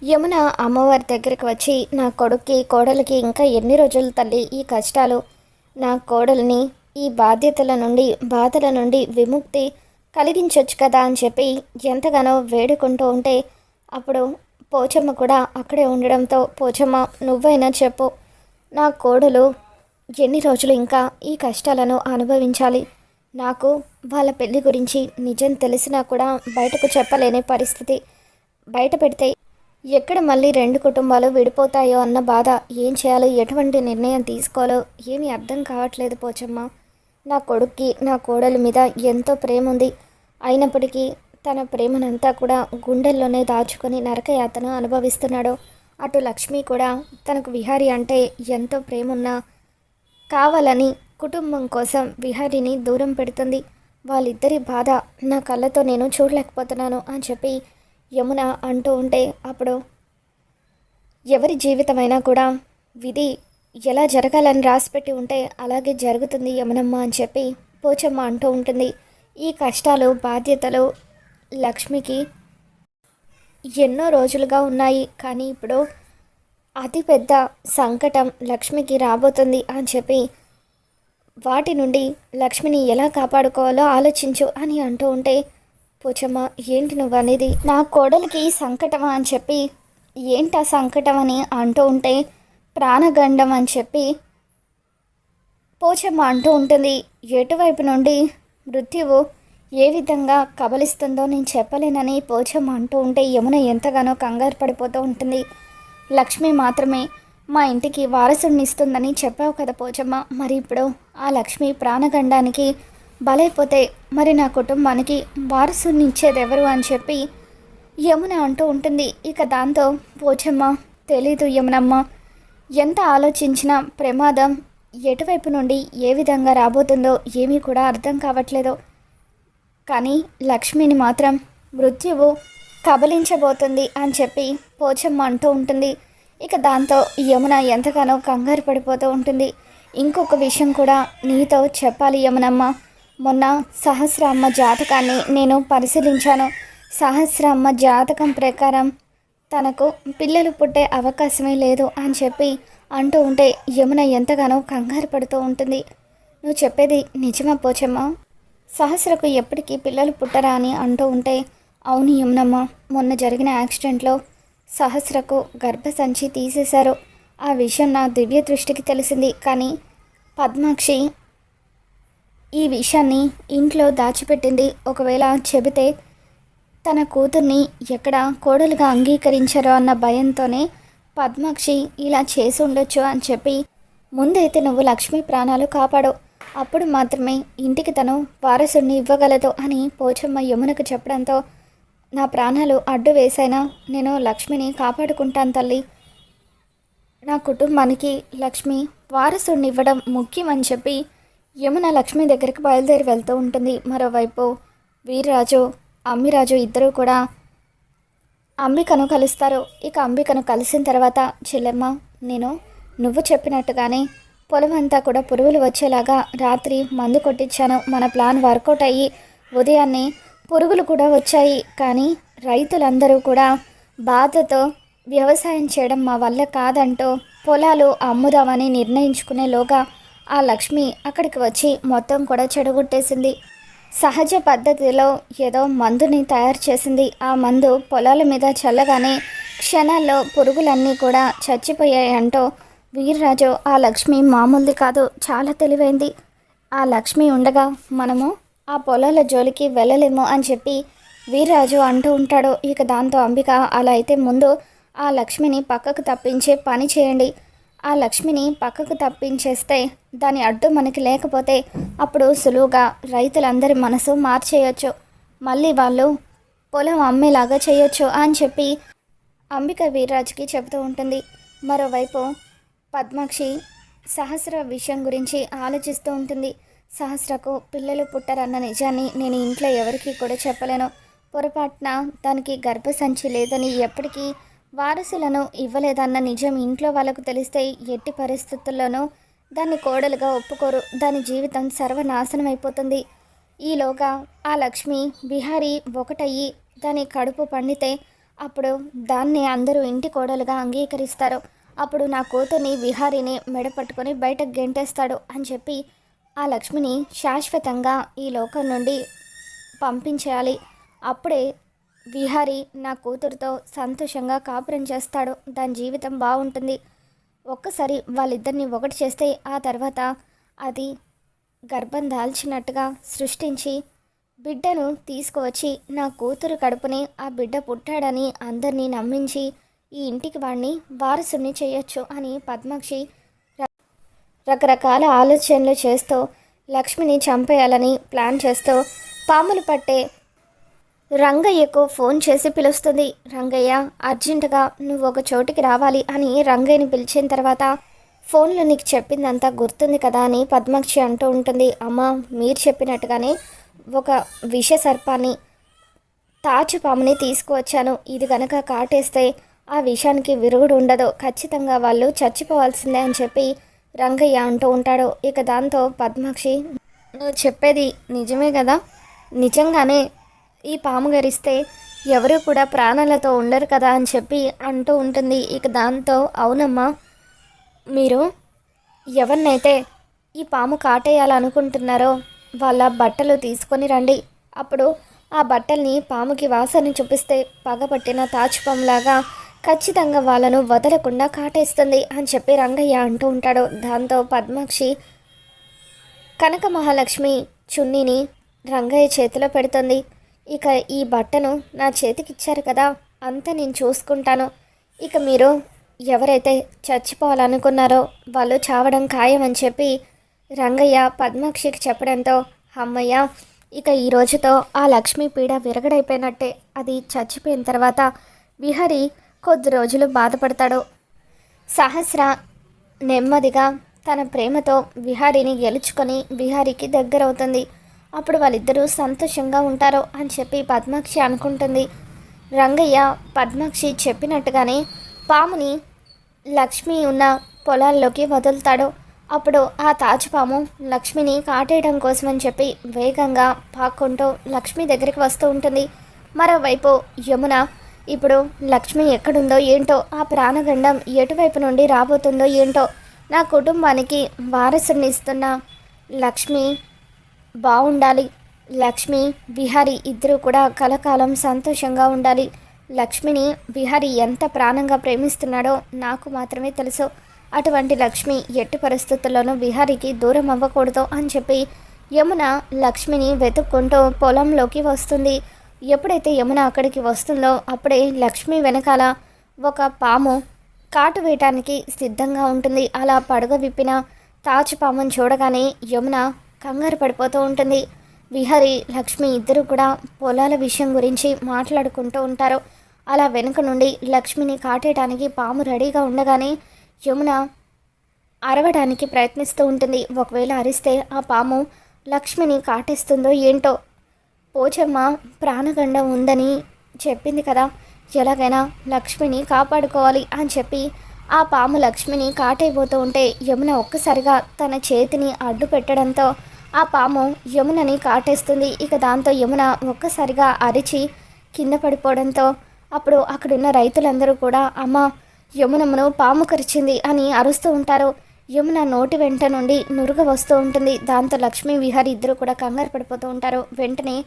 యమున అమ్మవారి దగ్గరికి వచ్చి నా కొడుక్కి కోడలికి ఇంకా ఎన్ని రోజులు తల్లి ఈ కష్టాలు, నా కోడల్ని ఈ బాధ్యతల నుండి బాధల నుండి విముక్తి కలిగించవచ్చు కదా అని చెప్పి ఎంతగానో వేడుకుంటూ ఉంటే అప్పుడు పోచమ్మ కూడా అక్కడే ఉండడంతో, పోచమ్మ నువ్వైనా చెప్పు, నా కోడలు ఎన్ని రోజులు ఇంకా ఈ కష్టాలను అనుభవించాలి? నాకు వాళ్ళ పెళ్లి గురించి నిజం తెలిసినా కూడా బయటకు చెప్పలేని పరిస్థితి. బయట పెడితే ఎక్కడ మళ్ళీ రెండు కుటుంబాలు విడిపోతాయో అన్న బాధ. ఏం చేయాలో, ఎటువంటి నిర్ణయం తీసుకోవాలో ఏమీ అర్థం కావట్లేదు పోచమ్మ. నా కొడుక్కి నా కోడలి మీద ఎంతో ప్రేమ ఉంది. అయినప్పటికీ తన ప్రేమనంతా కూడా గుండెల్లోనే దాచుకొని నరకయాతన అనుభవిస్తున్నాడు. అటు లక్ష్మి కూడా తనకు విహారీ అంటే ఎంతో ప్రేమ ఉన్నా కావాలని కుటుంబం కోసం విహారీని దూరం పెడుతుంది. వాళ్ళిద్దరి బాధ నా కళ్ళతో నేను చూడలేకపోతున్నాను అని చెప్పి యమున అంటూ ఉంటే అప్పుడు ఎవరి జీవితమైనా కూడా విధి ఎలా జరగాలని రాసిపెట్టి ఉంటే అలాగే జరుగుతుంది యమునమ్మ అని చెప్పి పోచమ్మ అంటూ ఉంటుంది. ఈ కష్టాలు బాధ్యతలు లక్ష్మికి ఎన్నో రోజులుగా ఉన్నాయి, కానీ ఇప్పుడు అతిపెద్ద సంకటం లక్ష్మికి రాబోతుంది అని చెప్పి వాటి నుండి లక్ష్మిని ఎలా కాపాడుకోవాలో ఆలోచించు అని అంటూ ఉంటే, పోచమ్మ ఏంటి నువ్వు అనేది? నా కోడలికి సంకటమా అని చెప్పి, ఏంటి ఆ సంకటం అని అంటూ ఉంటే, ప్రాణగండం అని చెప్పి పోచమ్మ అంటూ ఉంటుంది. ఎటువైపు నుండి మృత్యువు ఏ విధంగా కబలిస్తుందో నేను చెప్పలేనని పోచమ్మ అంటూ ఉంటే యమున ఎంతగానో కంగారు పడిపోతూ ఉంటుంది. లక్ష్మి మాత్రమే మా ఇంటికి వారసుడిని ఇస్తుందని చెప్పావు కదా పోచమ్మ, మరి ఇప్పుడు ఆ లక్ష్మి ప్రాణగండానికి బలైపోతే మరి నా కుటుంబానికి వారసుని ఇచ్చేది ఎవరు అని చెప్పి యమున అంటూ ఉంటుంది. ఇక దాంతో పోచమ్మ, తెలీదు యమునమ్మ, ఎంత ఆలోచించినా ప్రమాదం ఎటువైపు నుండి ఏ విధంగా రాబోతుందో ఏమీ కూడా అర్థం కావట్లేదు. కానీ లక్ష్మిని మాత్రం మృత్యువు కబలించబోతుంది అని చెప్పి పోచమ్మ అంటూ ఉంటుంది. ఇక దాంతో యమున ఎంతగానో కంగారు పడిపోతూ ఉంటుంది. ఇంకొక విషయం కూడా నీతో చెప్పాలి యమునమ్మ. మొన్న సహస్రామ్మ జాతకాన్ని నేను పరిశీలించాను. సహస్రామ్మ జాతకం ప్రకారం తనకు పిల్లలు పుట్టే అవకాశమే లేదు అని చెప్పి అంటూ ఉంటే యమున ఎంతగానో కంగారు పడుతూ ఉంటుంది. నువ్వు చెప్పేది నిజమా పోచమ్మ? సహస్రకు ఎప్పటికీ పిల్లలు పుట్టరా అని అంటూ ఉంటే, అవును యమునమ్మ, మొన్న జరిగిన యాక్సిడెంట్లో సహస్రకు గర్భసంచి తీసేశారు. ఆ విషయం నా దివ్య దృష్టికి తెలిసింది. కానీ పద్మాక్షి ఈ విషయాన్ని ఇంట్లో దాచిపెట్టింది. ఒకవేళ చెబితే తన కూతుర్ని ఎక్కడ కోడలుగా అంగీకరించారో అన్న భయంతోనే పద్మాక్షి ఇలా చేసి ఉండొచ్చు అని చెప్పి, ముందైతే నువ్వు లక్ష్మి ప్రాణాలు కాపాడు, అప్పుడు మాత్రమే ఇంటికి తను వారసుడిని ఇవ్వగలదు అని పోచమ్మ యమునకు చెప్పడంతో, నా ప్రాణాలు అడ్డు వేసైనా నేను లక్ష్మిని కాపాడుకుంటాను తల్లి, నా కుటుంబానికి లక్ష్మి వారసుడిని ఇవ్వడం ముఖ్యమని చెప్పి యమున లక్ష్మి దగ్గరికి బయలుదేరి వెళ్తూ ఉంటుంది. మరోవైపు వీర్రాజు అమ్మిరాజు ఇద్దరూ కూడా అంబికను కలుస్తారు. ఇక అంబికను కలిసిన తర్వాత, చెల్లెమ్మ, నేను నువ్వు చెప్పినట్టుగానే పొలం అంతా కూడా పురుగులు వచ్చేలాగా రాత్రి మందు కొట్టించాను. మన ప్లాన్ వర్కౌట్ అయ్యి ఉదయాన్నే పురుగులు కూడా వచ్చాయి. కానీ రైతులందరూ కూడా బాధతో వ్యవసాయం చేయడం మా వల్ల కాదంటూ పొలాలు అమ్ముదామని నిర్ణయించుకునేలోగా ఆ లక్ష్మి అక్కడికి వచ్చి మొత్తం కూడా చెడగొట్టేసింది. సహజ పద్ధతిలో ఏదో మందుని తయారు చేసింది. ఆ మందు పొలాల మీద చల్లగానే క్షణాల్లో పురుగులన్నీ కూడా చచ్చిపోయాయంటూ వీర్రాజు, ఆ లక్ష్మి మామూలుది కాదు, చాలా తెలివైంది, ఆ లక్ష్మి ఉండగా మనము ఆ పొలాల జోలికి వెళ్ళలేము అని చెప్పి వీర్రాజు అంటూ ఉంటాడు. ఇక దాంతో అంబిక, అలా అయితే ముందు ఆ లక్ష్మిని పక్కకు తప్పించే పని చేయండి. ఆ లక్ష్మిని పక్కకు తప్పించేస్తే దాని అడ్డు మనకి లేకపోతే అప్పుడు సులువుగా రైతులందరి మనసు మార్చేయచ్చు, మళ్ళీ వాళ్ళు పొలం అమ్మేలాగా చేయొచ్చు అని చెప్పి అంబిక వీర్రాజుకి చెబుతూ ఉంటుంది. మరోవైపు పద్మాక్షి సహస్ర విషయం గురించి ఆలోచిస్తూ ఉంటుంది. సహస్రకు పిల్లలు పుట్టరన్న నిజాన్ని నేను ఇంట్లో ఎవరికి కూడా చెప్పలేను. పొరపాటున దానికి గర్భసంచి లేదని, ఎప్పటికీ వారసులను ఇవ్వలేదన్న నిజం ఇంట్లో వాళ్ళకు తెలిస్తే ఎట్టి పరిస్థితుల్లోనూ దాన్ని కోడలుగా ఒప్పుకోరు. దాని జీవితం సర్వనాశనం అయిపోతుంది. ఈలోగా ఆ లక్ష్మి విహారీ ఒకటయ్యి దాని కడుపు పండితే అప్పుడు దాన్ని అందరూ ఇంటి కోడలుగా అంగీకరిస్తారు. అప్పుడు నా కూతుర్ని విహారీని మెడ పట్టుకొని బయటకు గెంటేస్తాడు అని చెప్పి ఆ లక్ష్మిని శాశ్వతంగా ఈ లోకం నుండి పంపించేయాలి. అప్పుడే విహారీ నా కూతురుతో సంతోషంగా కాపురం చేస్తాడు. దాని జీవితం బాగుంటుంది. ఒక్కసారి వాళ్ళిద్దరిని ఒకటి చేస్తే ఆ తర్వాత అది గర్భం దాల్చినట్టుగా సృష్టించి బిడ్డను తీసుకువచ్చి నా కూతురు కడుపుని ఆ బిడ్డ పుట్టాడని అందరినీ నమ్మించి ఈ ఇంటికి వాడిని వారసుని చేయొచ్చు అని పద్మాక్షి రకరకాల ఆలోచనలు చేస్తూ లక్ష్మిని చంపేయాలని ప్లాన్ చేస్తూ పాములు పట్టే రంగయ్యకు ఫోన్ చేసి పిలుస్తుంది. రంగయ్య, అర్జెంటుగా నువ్వు ఒక చోటికి రావాలి అని రంగయ్యని పిలిచిన తర్వాత ఫోన్లో నీకు చెప్పిందంతా గుర్తుంది కదా అని పద్మాక్షి అంటూ ఉంటుంది. అమ్మ, మీరు చెప్పినట్టుగానే ఒక విష సర్పాన్ని తాచుపాముని తీసుకువచ్చాను. ఇది గనక కాటేస్తే ఆ విషానికి విరుగుడు ఉండదు. ఖచ్చితంగా వాళ్ళు చచ్చిపోవాల్సిందే అని చెప్పి రంగయ్య అంటూ ఉంటాడు. ఇక దాంతో పద్మాక్షి, నువ్వు చెప్పేది నిజమే కదా, నిజంగానే ఈ పాము గరిస్తే ఎవరు కూడా ప్రాణాలతో ఉండరు కదా అని చెప్పి అంటూ ఉంటుంది. ఇక దాంతో అవునమ్మా, మీరు ఎవరినైతే ఈ పాము కాటేయాలనుకుంటున్నారో వాళ్ళ బట్టలు తీసుకొని రండి. అప్పుడు ఆ బట్టల్ని పాముకి వాసన చూపిస్తే పగపట్టిన తాచుపాములాగా ఖచ్చితంగా వాళ్ళను వదలకుండా కాటేస్తుంది అని చెప్పి రంగయ్య అంటూ ఉంటాడు. దాంతో పద్మాక్షి కనక మహాలక్ష్మి చున్నీని రంగయ్య చేతిలో పెడుతుంది. ఇక ఈ బట్టను నా చేతికిచ్చారు కదా, అంతా నేను చూసుకుంటాను. ఇక మీరు ఎవరైతే చచ్చిపోవాలనుకున్నారో వాళ్ళు చావడం ఖాయమని చెప్పి రంగయ్య పద్మాక్షికి చెప్పడంతో అమ్మయ్య, ఇక ఈ రోజుతో ఆ లక్ష్మీ పీడ విరగడైపోయినట్టే. అది చచ్చిపోయిన తర్వాత విహరి కొద్ది రోజులు బాధపడతాడు. సహస్ర నెమ్మదిగా తన ప్రేమతో విహారీని గెలుచుకొని విహారీకి దగ్గరవుతుంది. అప్పుడు వాళ్ళిద్దరూ సంతోషంగా ఉంటారు అని చెప్పి పద్మాక్షి అనుకుంటుంది. రంగయ్య పద్మాక్షి చెప్పినట్టుగానే పాముని లక్ష్మి ఉన్న పొలాల్లోకి వదులుతాడు. అప్పుడు ఆ తాచుపాము లక్ష్మిని కాటేయడం కోసమని చెప్పి వేగంగా పాక్కుంటూ లక్ష్మి దగ్గరికి వస్తూ ఉంటుంది. మరోవైపు యమున ఇప్పుడు లక్ష్మి ఎక్కడుందో ఏంటో, ఆ ప్రాణగండం ఎటువైపు నుండి రాబోతుందో ఏంటో, నా కుటుంబానికి వారసుని ఇస్తున్న లక్ష్మి బాగుండాలి, లక్ష్మి విహారీ ఇద్దరు కూడా కలకాలం సంతోషంగా ఉండాలి. లక్ష్మిని విహారీ ఎంత ప్రాణంగా ప్రేమిస్తున్నాడో నాకు మాత్రమే తెలుసు. అటువంటి లక్ష్మి ఎట్టి పరిస్థితుల్లోనూ విహారీకి దూరం అవ్వకూడదు అని చెప్పి యమున లక్ష్మిని వెతుక్కుంటూ పొలంలోకి వస్తుంది. ఎప్పుడైతే యమున అక్కడికి వస్తుందో అప్పుడే లక్ష్మి వెనకాల ఒక పాము కాటు వేయటానికి సిద్ధంగా ఉంటుంది. అలా పడగ విప్పిన తాచుపామును చూడగానే యమున కంగారు పడిపోతూ ఉంటుంది. విహారీ లక్ష్మి ఇద్దరు కూడా పొలాల విషయం గురించి మాట్లాడుకుంటూ ఉంటారు. అలా వెనుక నుండి లక్ష్మిని కాటేయడానికి పాము రెడీగా ఉండగానే యమున అరవడానికి ప్రయత్నిస్తూ ఉంటుంది. ఒకవేళ అరిస్తే ఆ పాము లక్ష్మిని కాటేస్తుందో ఏంటో. పోచమ్మ ప్రాణగండం ఉందని చెప్పింది కదా, ఎలాగైనా లక్ష్మిని కాపాడుకోవాలి అని చెప్పి ఆ పాము లక్ష్మిని కాటైపోతూ ఉంటే యమున ఒక్కసారిగా తన చేతిని అడ్డు పెట్టడంతో ఆ పాము యమునని కాటేస్తుంది. ఇక దాంతో యమున ఒక్కసారిగా అరిచి కింద పడిపోవడంతో అప్పుడు అక్కడున్న రైతులందరూ కూడా అమ్మ, యమునమ్మను పాము కరిచింది అని అరుస్తూ ఉంటారు. యమున నోటి వెంట నుండి నురుగ వస్తూ ఉంటుంది. దాంతో లక్ష్మీ విహారీ ఇద్దరు కూడా కంగారు పడిపోతూ ఉంటారు. వెంటనే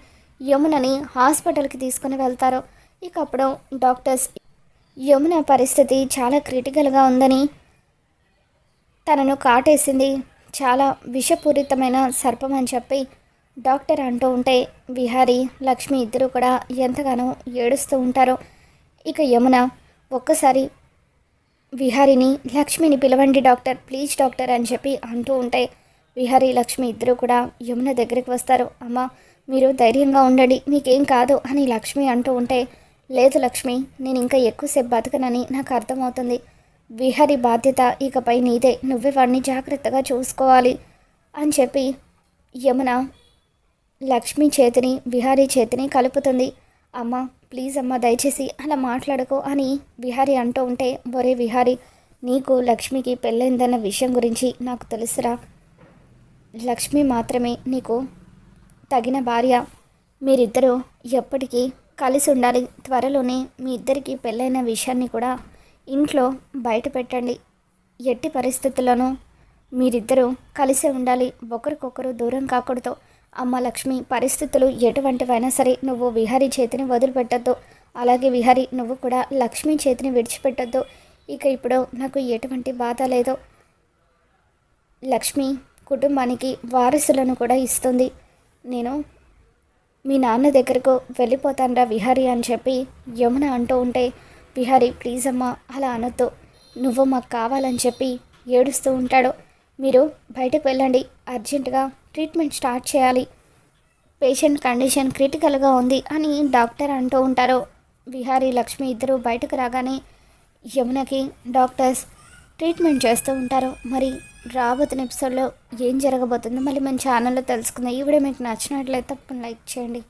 యమునని హాస్పిటల్కి తీసుకుని వెళ్తారు. ఇక అప్పుడు డాక్టర్స్ యమున పరిస్థితి చాలా క్రిటికల్గా ఉందని, తనను కాటేసింది చాలా విషపూరితమైన సర్పం అని చెప్పి డాక్టర్ అంటూ ఉంటే విహారీ లక్ష్మి ఇద్దరు కూడా ఎంతగానో ఏడుస్తూ ఉంటారు. ఇక యమున ఒక్కసారి విహారీని లక్ష్మిని పిలవండి డాక్టర్, ప్లీజ్ డాక్టర్ అని చెప్పి అంటూ ఉంటే విహారీ లక్ష్మి ఇద్దరు కూడా యమున దగ్గరికి వస్తారు. అమ్మ, మీరు ధైర్యంగా ఉండండి, మీకేం కాదు అని లక్ష్మి అంటూ ఉంటే లేదు లక్ష్మి, నేను ఇంకా ఎక్కువసేపు బతకనని నాకు అర్థమవుతుంది. విహారీ బాధ్యత ఇకపై నీదే, నువ్వే వాడిని జాగ్రత్తగా చూసుకోవాలి అని చెప్పి యమున లక్ష్మి చేతిని విహారీ చేతిని కలుపుతుంది. అమ్మ ప్లీజ్ అమ్మ, దయచేసి అలా మాట్లాడకు అని విహారీ అంటూ ఉంటే ఒరే విహారీ, నీకు లక్ష్మికి పెళ్ళైందన్న విషయం గురించి నాకు తెలుసురా. లక్ష్మి మాత్రమే నీకు తగిన భార్య. మీరిద్దరూ ఎప్పటికీ కలిసి ఉండాలి. త్వరలోనే మీ ఇద్దరికి పెళ్ళైన విషయాన్ని కూడా ఇంట్లో బయట పెట్టండి. ఎట్టి పరిస్థితుల్లోనూ మీరిద్దరూ కలిసే ఉండాలి. ఒకరికొకరు దూరం కాకూడదు. అమ్మ లక్ష్మి, పరిస్థితులు ఎటువంటివైనా సరే నువ్వు విహారీ చేతిని వదిలిపెట్టద్దు. అలాగే విహారీ, నువ్వు కూడా లక్ష్మి చేతిని విడిచిపెట్టద్దు. ఇక ఇప్పుడు నాకు ఎటువంటి బాధ లేదు. లక్ష్మి కుటుంబానికి వారసులను కూడా ఇస్తుంది. నేను మీ నాన్న దగ్గరకు వెళ్ళిపోతానురా విహారీ అని చెప్పి యమున అంటూ ఉంటే, విహారీ ప్లీజ్ అమ్మా అలా అనొద్దు, నువ్వు మాకు కావాలని చెప్పి ఏడుస్తూ ఉంటాడు. మీరు బయటకు వెళ్ళండి, అర్జెంటుగా ట్రీట్మెంట్ స్టార్ట్ చేయాలి, పేషెంట్ కండిషన్ క్రిటికల్గా ఉంది అని డాక్టర్ అంటూ ఉంటారు. విహారీ లక్ష్మి ఇద్దరు బయటకు రాగానే యమునకి డాక్టర్స్ ట్రీట్మెంట్ చేస్తూ ఉంటారు. మరి రాబోతున్న ఎపిసోడ్లో ఏం జరగబోతుందో మళ్ళీ మన ఛానల్లో తెలుసుకుందాం. ఈ వీడియో మీకు నచ్చినట్లయితే తప్పకుండా లైక్ చేయండి.